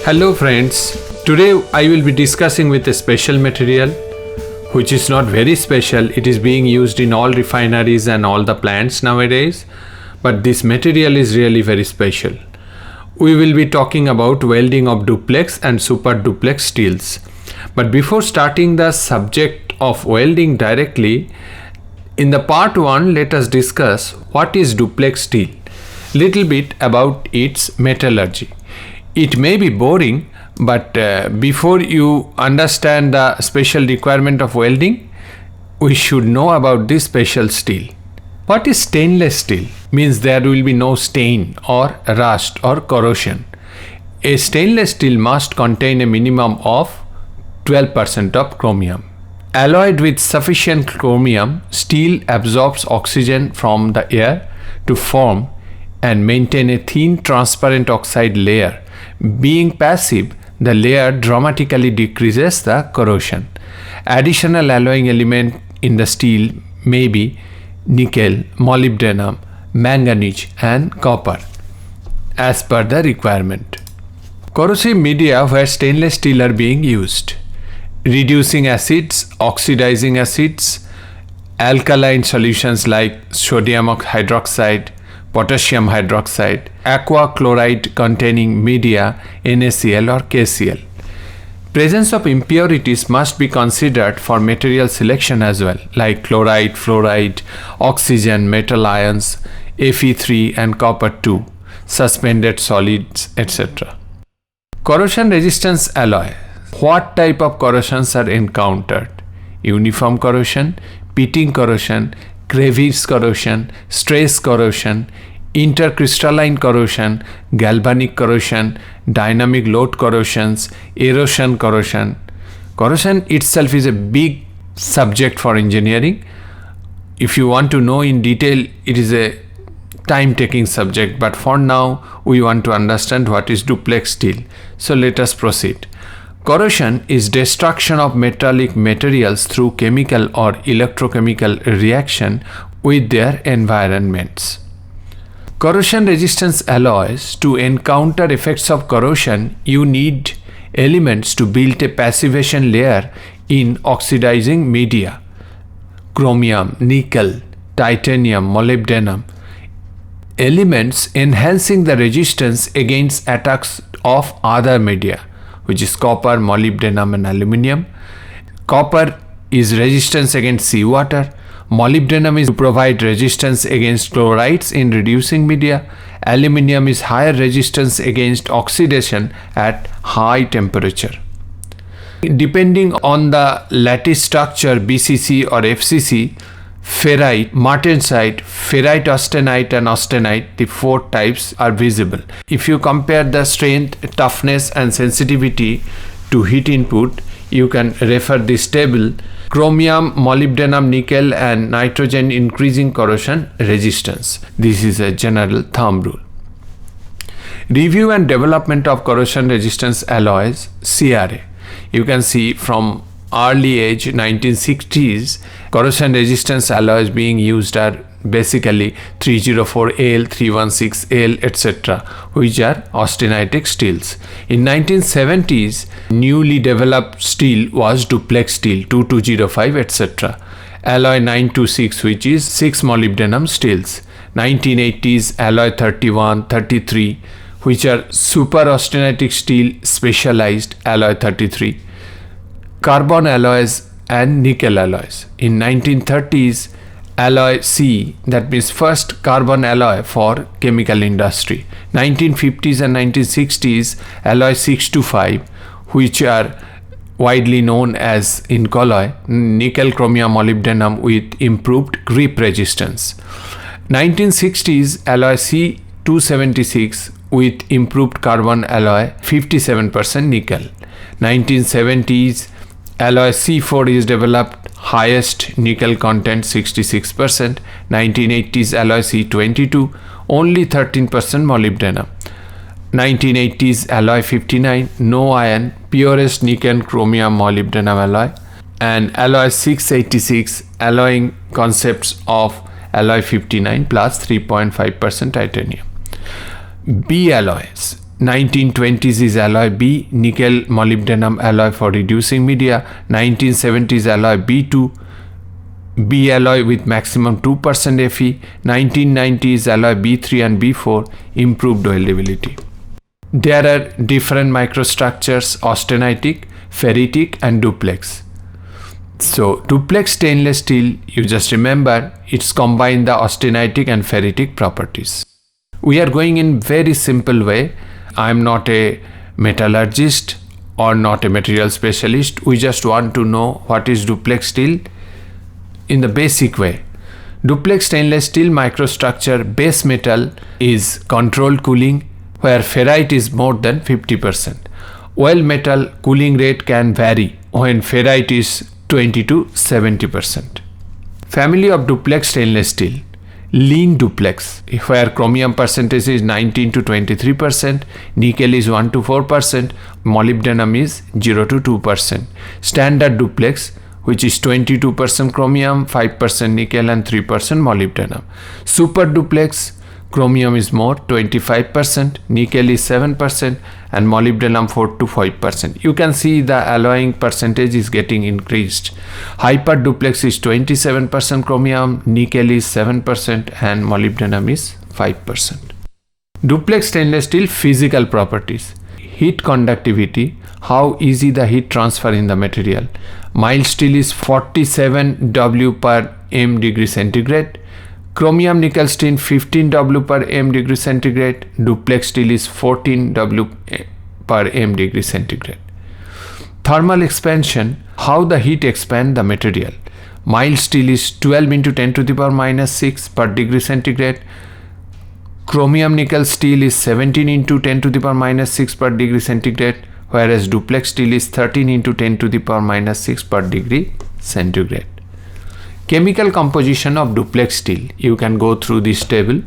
Hello friends, today I will be discussing with a special material which is not very special. It is being used in all refineries and all the plants nowadays, but this material is really very special. We will be talking about welding of duplex and super duplex steels. But before starting the subject of welding directly, in the part 1 let us discuss what is duplex steel, little bit about its metallurgy. It may be boring, but before you understand the special requirement of welding, we should know about this special steel. What is stainless steel? Means there will be no stain or rust or corrosion. A stainless steel must contain a minimum of 12% of chromium. Alloyed with sufficient chromium, steel absorbs oxygen from the air to form and maintain a thin transparent oxide layer. Being passive, the layer dramatically decreases the corrosion. Additional alloying element in the steel may be nickel, molybdenum, manganese and copper as per the requirement. Corrosive media where stainless steel are being used: reducing acids, oxidizing acids, alkaline solutions like sodium hydroxide, potassium hydroxide, aqua chloride containing media, NaCl or KCl. Presence of impurities must be considered for material selection as well, like chloride, fluoride, oxygen, metal ions, Fe3 and copper 2, suspended solids, etc. Corrosion resistance alloy. What type of corrosions are encountered? Uniform corrosion, pitting corrosion, crevice corrosion, stress corrosion, intercrystalline corrosion, galvanic corrosion, dynamic load corrosions, erosion corrosion. Corrosion itself is a big subject for engineering. If you want to know in detail, it is a time-taking subject, but for now we want to understand what is duplex steel. So let us proceed. Corrosion is destruction of metallic materials through chemical or electrochemical reaction with their environments. Corrosion resistance alloys. To encounter effects of corrosion, you need elements to build a passivation layer in oxidizing media: chromium, nickel, titanium, molybdenum. Elements enhancing the resistance against attacks of other media, which is copper, molybdenum and aluminium. Copper is resistance against seawater. Molybdenum is to provide resistance against chlorides in reducing media. Aluminium is higher resistance against oxidation at high temperature. Depending on the lattice structure, BCC or FCC, ferrite, martensite, ferrite austenite and austenite, the 4 types are visible. If you compare the strength, toughness and sensitivity to heat input, you can refer this table. Chromium, molybdenum, nickel and nitrogen increasing corrosion resistance. This is a general thumb rule. Review and development of corrosion resistance alloys, CRA. You can see from early age 1960s, corrosion resistance alloys being used are basically 304L, 316L, etc., which are austenitic steels. In 1970s, newly developed steel was duplex steel 2205, etc. Alloy 926, which is 6 molybdenum steels. 1980s alloy 31, 33, which are super austenitic steel specialized alloy 33. Carbon alloys and nickel alloys. In 1930s, alloy C, that means first carbon alloy for chemical industry. 1950s and 1960s, alloy 625, which are widely known as in colloy, nickel, chromium, molybdenum with improved grip resistance. 1960s, alloy C276 with improved carbon alloy, 57% nickel. 1970s, alloy C4 is developed, highest nickel content 66%. 1980s alloy C22, only 13% molybdenum. 1980s alloy 59, no iron, purest nickel, chromium, molybdenum alloy. And alloy 686, alloying concepts of alloy 59 plus 3.5% titanium. B alloys. 1920s is alloy B, nickel molybdenum alloy for reducing media. 1970s alloy B2, B alloy with maximum 2% Fe. 1990s alloy B3 and B4, improved weldability. There are different microstructures: austenitic, ferritic and duplex. So duplex stainless steel, you just remember, it's combined the austenitic and ferritic properties. We are going in very simple way. I am not a metallurgist or not a material specialist. We just want to know what is duplex steel in the basic way. Duplex stainless steel microstructure base metal is controlled cooling, where ferrite is more than 50%. Oil metal cooling rate can vary when ferrite is 20 to 70%. Family of duplex stainless steel: lean duplex, where chromium percentage is 19 to 23%, nickel is 1 to 4%, molybdenum is 0 to 2%. Standard duplex, which is 22% chromium, 5% nickel and 3% molybdenum. Super duplex, chromium is more, 25%, nickel is 7% and molybdenum 4 to 5%. You can see the alloying percentage is getting increased. Hyper duplex is 27% chromium, nickel is 7% and molybdenum is 5%. Duplex stainless steel physical properties: heat conductivity, how easy the heat transfer in the material. Mild steel is 47 W per m degree centigrade. Chromium nickel steel 15 W per m degree centigrade. Duplex steel is 14 W per m degree centigrade. Thermal expansion, how the heat expand the material. Mild steel is 12 into 10 to the power minus 6 per degree centigrade. Chromium nickel steel is 17 into 10 to the power minus 6 per degree centigrade, whereas duplex steel is 13 into 10 to the power minus 6 per degree centigrade. Chemical composition of duplex steel. You can go through this table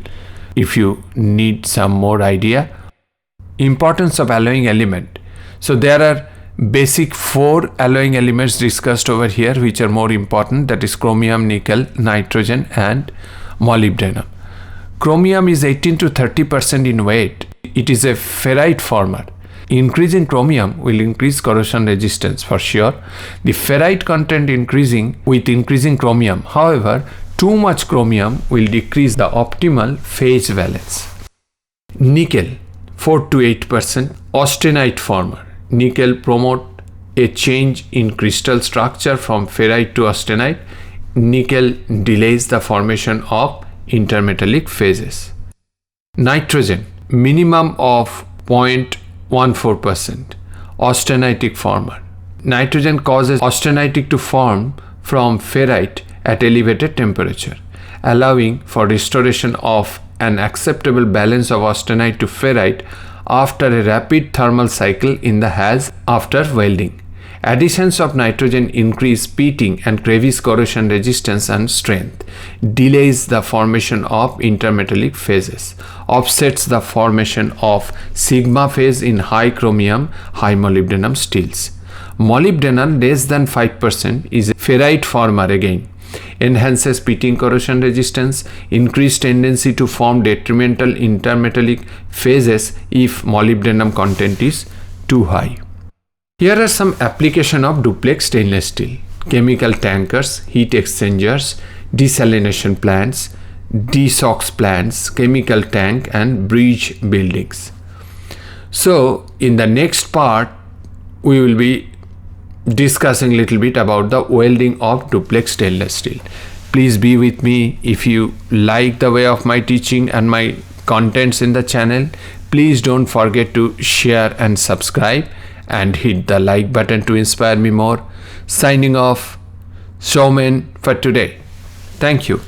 if you need some more idea. Importance of alloying element. So there are basic 4 alloying elements discussed over here which are more important, that is chromium, nickel, nitrogen and molybdenum. Chromium is 18 to 30% in weight. It is a ferrite former. Increasing chromium will increase corrosion resistance for sure. The ferrite content increasing with increasing chromium. However, too much chromium will decrease the optimal phase valence. Nickel 4 to 8% austenite former. Nickel promote a change in crystal structure from ferrite to austenite. Nickel delays the formation of intermetallic phases. Nitrogen minimum of 0.14%. Austenitic former. Nitrogen causes austenitic to form from ferrite at elevated temperature, allowing for restoration of an acceptable balance of austenite to ferrite after a rapid thermal cycle in the has after welding. Additions of nitrogen increase pitting and crevice corrosion resistance and strength, delays the formation of intermetallic phases, offsets the formation of sigma phase in high chromium, high molybdenum steels. Molybdenum less than 5% is a ferrite former again, enhances pitting corrosion resistance, increased tendency to form detrimental intermetallic phases if molybdenum content is too high. Here are some application of duplex stainless steel: chemical tankers, heat exchangers, desalination plants, desox plants, chemical tank and bridge buildings. So in the next part we will be discussing a little bit about the welding of duplex stainless steel. Please be with me. If you like the way of my teaching and my contents in the channel, please don't forget to share and subscribe and hit the like button to inspire me more. Signing off, Showman for today. Thank you.